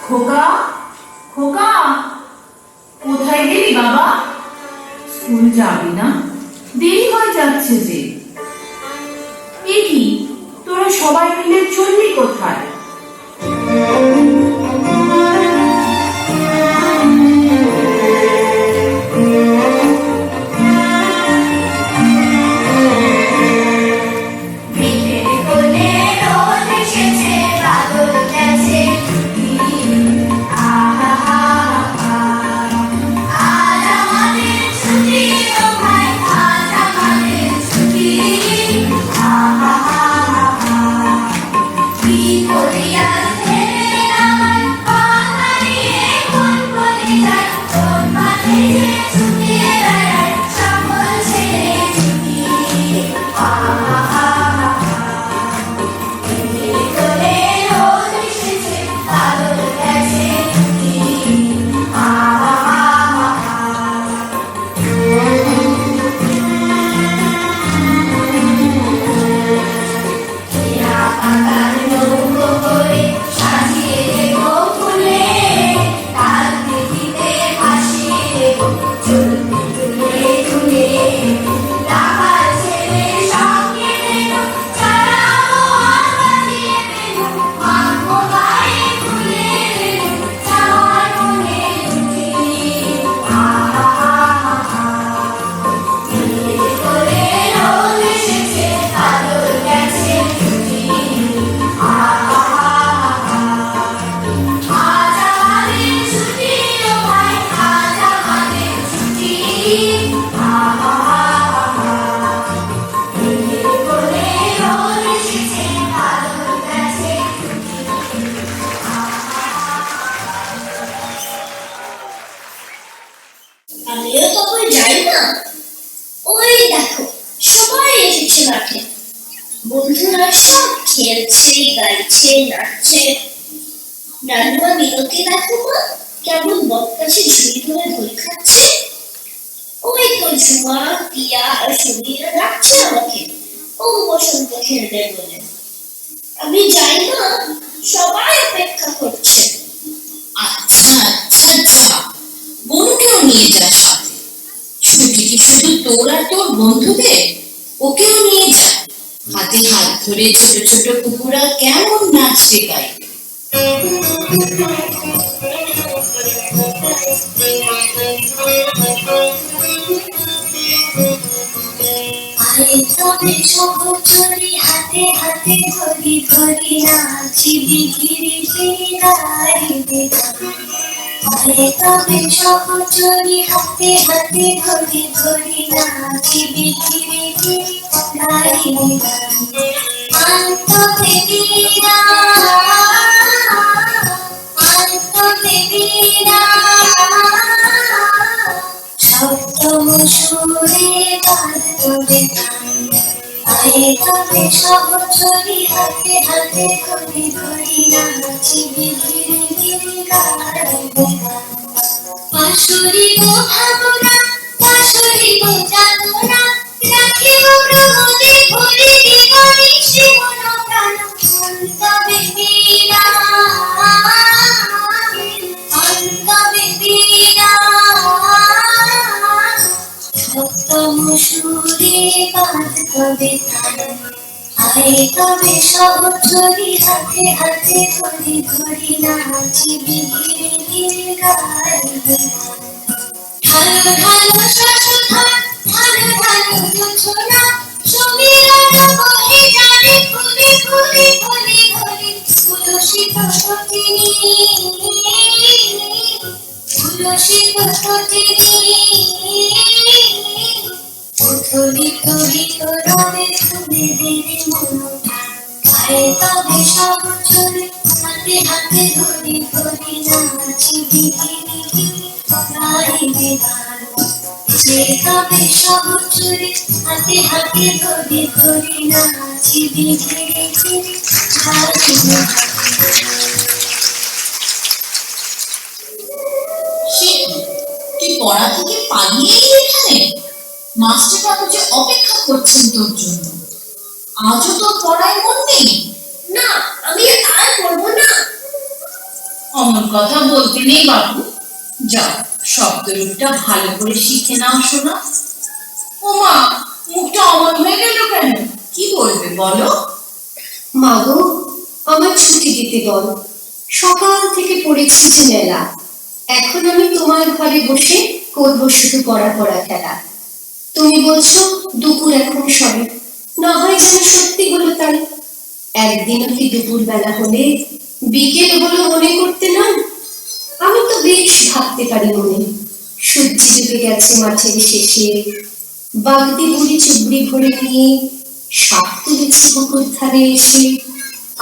খোকা, খোকা, কোথায় গেলি বাবা? স্কুল যাবি না? দেরি হয়ে যাচ্ছে যে। এ কি, তোরা সবাই মিলে চললি কোথায়? আমিও তখন যাই না। ওই দেখো সবাই এসেছে মাঠে, বন্ধুরা সব খেলছে, গাইছে, নাচছে। রান্না মিনতি দেখো মা কেমন বটগাছে ঝুড়ি ধরে দই খাচ্ছে। ওই তো ঝুমা, টিয়া আর সুমিরা ডাকছে আমাকে, ও বসন্ত খেলবে বলে। আমি যাই না, সবাই অপেক্ষা করছে। আচ্ছা আচ্ছা যা, বোনকেও নিয়ে যা সাথে। ছুটি কি শুধু তোর আর তোর বন্ধুদের? ওকেও নিয়ে যা। হাতে হাত ধরে ছোট ছোট কুকুরা কেমন নাচতে গাইবে। তবে সহচরী হাতে হাতে ধরি ধরি নাচিবি ঘিরি ঘিরি গাইবে। তবে সহচরী হাতে হাতে ধরি ধরি নাচিবি ঘিরি ঘিরি গাইবে। আন্ত দেবীরা, আন্ত দেবীরা, সপ্তম সুরে বাজবে তবে সহচরী হাতে হাতে ধরি ধরি নাচিবি ঘিরি ঘিরি গাইবে। পাশুরিব ভাবনা, পাশুরিব যাতনা, রাখিব প্রমোদে ভরে দিগরি শিবন প্রাণ। তবে বীরা, তবে বীরা, সপ্তম সুরে বাজবে তবে সহচরী হাতে হাতে ধরি ধরি নাচিবি ঘিরি ঘিরি গাইবে। ঢালো ঢালো শশধর, ঢালো ঢালো জোছনা, সমীরণ বহে যারে ফুলে ফুলে ফুলে ফুলে। তুলসী তটিনী, তুলসী তটিনী, উথলিত বিতরণে তুলে দিলে মন। তবে সহচরী হাতে হাতে ধরি ধরি নাচিবি ঘিরি ঘিরি গাইবে গান। তবে সহচরী হাতে হাতে ধরি ধরি নাচিবি ঘিরি ঘিরি গাইবে গান। তুই পড়া থেকে পালিয়ে এলি এখানে? মাস্টার বাবু যে অপেক্ষা করছেন তোর জন্য। আজও তোর পড়ায় মন নেই? না, আমি আর পড়বো না। আমার কথা বলতে নেই বাবু, যাও শব্দরূপটা ভালো করে শিখে নাও শোনা। ও মা, মুখটা অমন হয়ে গেল কেন? কি বলবে বলো? মা গো, আমার ছুটি দিতে বল। সকাল থেকে পড়েছি যে মেলা, এখন আমি তোমার ঘরে বসে করবো শুধু পড়া পড়া খেলা। তুমি বলছো দুপুর এখন সবে, না হয় যেন সত্যি হলো তাই। একদিনও কি দুপুর বেলা হলে বিকেল হলো মনে করতে না? আমি তো বেশ ভাবতে পারি মনে, সূর্য ডুবে গেছে মাঠের শেষে, বাগদি বুড়ি চুবড়ি ভরে নিয়ে সাপ তুলেছে পুকুর ধারে এসে।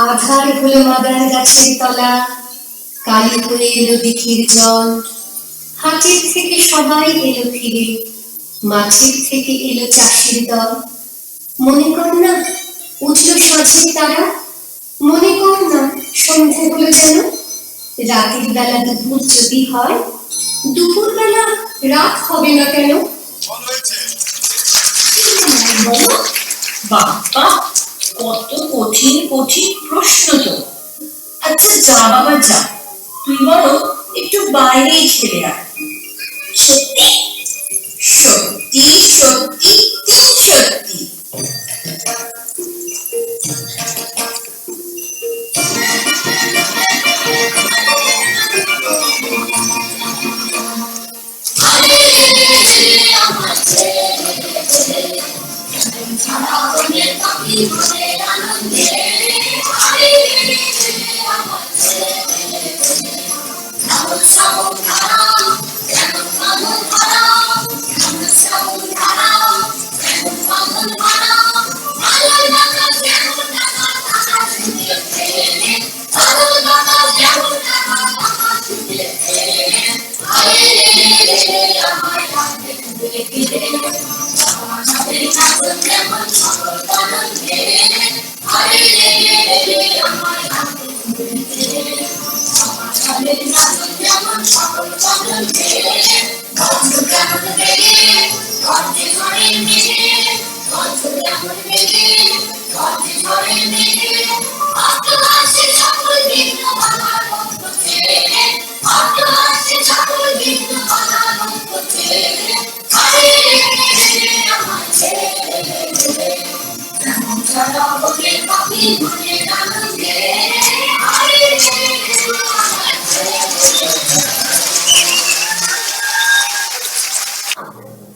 আধার হলো মাদার গাছের তলা, কালি হয়ে এলো দিঘির জল। হাটের থেকে সবাই এলো ফিরে, মাঠের থেকে এলো চাষির দল। মনে কর না উঠলো সাঁঝের তারা, মনে কর না সন্ধে হলো যেন। রাতের বেলা দুপুর যদি হয়, দুপুর বেলা রাত হবে না কেন? বলো। বাবা, কত কঠিন কঠিন প্রশ্ন তো। আচ্ছা যা বাবা যা, তুই বরং একটু বাইরেই খেলে আয়। সত্যি? সত্যি সত্যি তিন সত্যি।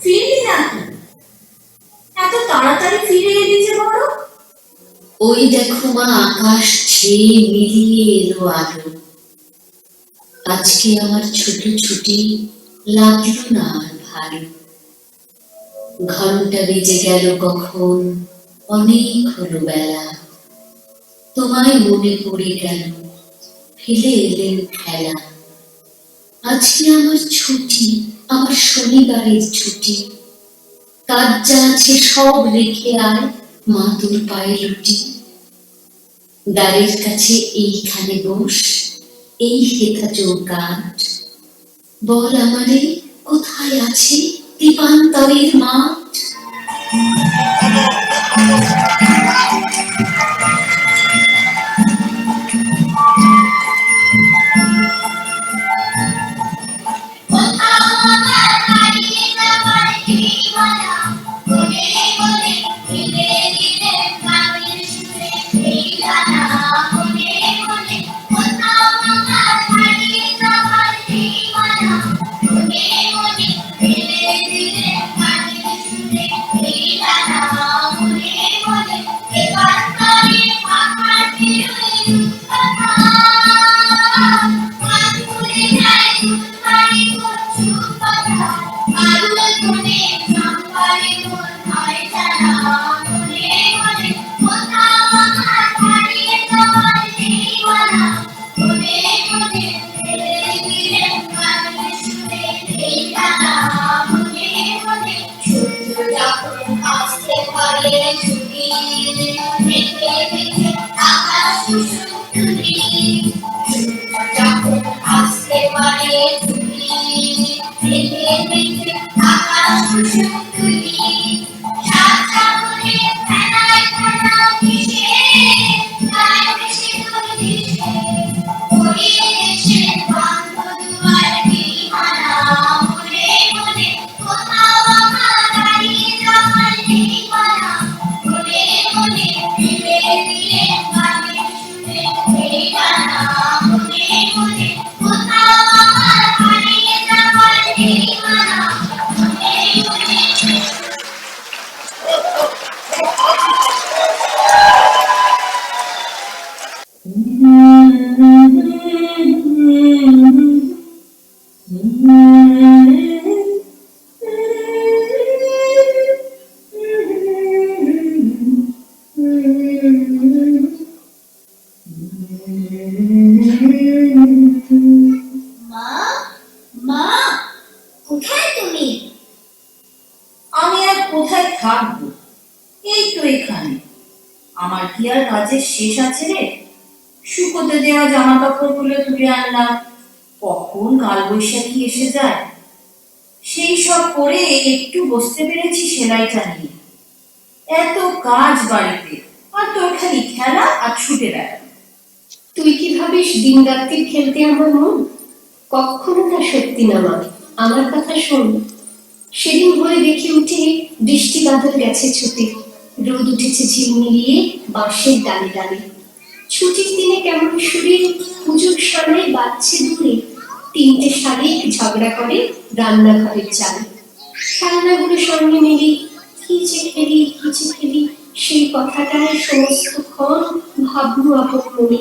ফিরলি নাকি? এত তাড়াতাড়ি ফিরে এলি যে বড়? ওই দেখো মা, আকাশ ছেয়ে মিলিয়ে এলো আলো। আজকে আমার ছোট ছুটি লাগলো না আর ভালো। ঘন্টা বেজে গেল কখন, অনেক হলো বেলা। তোমায় মনে পড়ে গেল, ফেলে এলেন খেলা। আজকে আমার ছুটি, আমার শনিবারের ছুটি। কাজ যা আছে সব রেখে আয়, মা তোর পায়ে রুটি। দ্বারের কাছে এইখানে বস, এই হেথা চৌকাঠ। বল আমারে কোথায় আছে দীপান্তরের মাঠ? Thank you. মা, মা, কোথায় তুমি? আমি আর কোথায় থাকবো, এই তো এখানে। আমার কি আর কাজের শেষ আছে রে? শুকোতে দেওয়া জামা কাপড়গুলো তুলে আনলাম, কখন কালবৈশাখী এসে যায়। সেই সব করে একটু বসতে পেরেছি সেলাইটা নিয়ে। এত কাজ বাড়িতে, আর তোর খালি খেলা আর ছুটে বেড়ানো। তুই কি ভাবিস দিন রাত্রি খেলতে আমার মন? কখনো তা সত্যি না মা। আমার কথা শোন। সেদিন ভোরে দেখে উঠে বৃষ্টি বাদল গেছে ছুটে, রোদ উঠেছে ঝিলমিলিয়ে বাঁশের ডালে ডালে। ছুটির দিনে কেমন সুরে পুজোর সামনে বাজছে দূরে, তিনটে শালিক ঝগড়া করে রান্নাঘরের চালে। খেলনাগুলো সঙ্গে মেলি, কি যে খেলি কি যে খেলি, সেই কথাটাই সমস্তক্ষণ ভাবলু আপন মনে।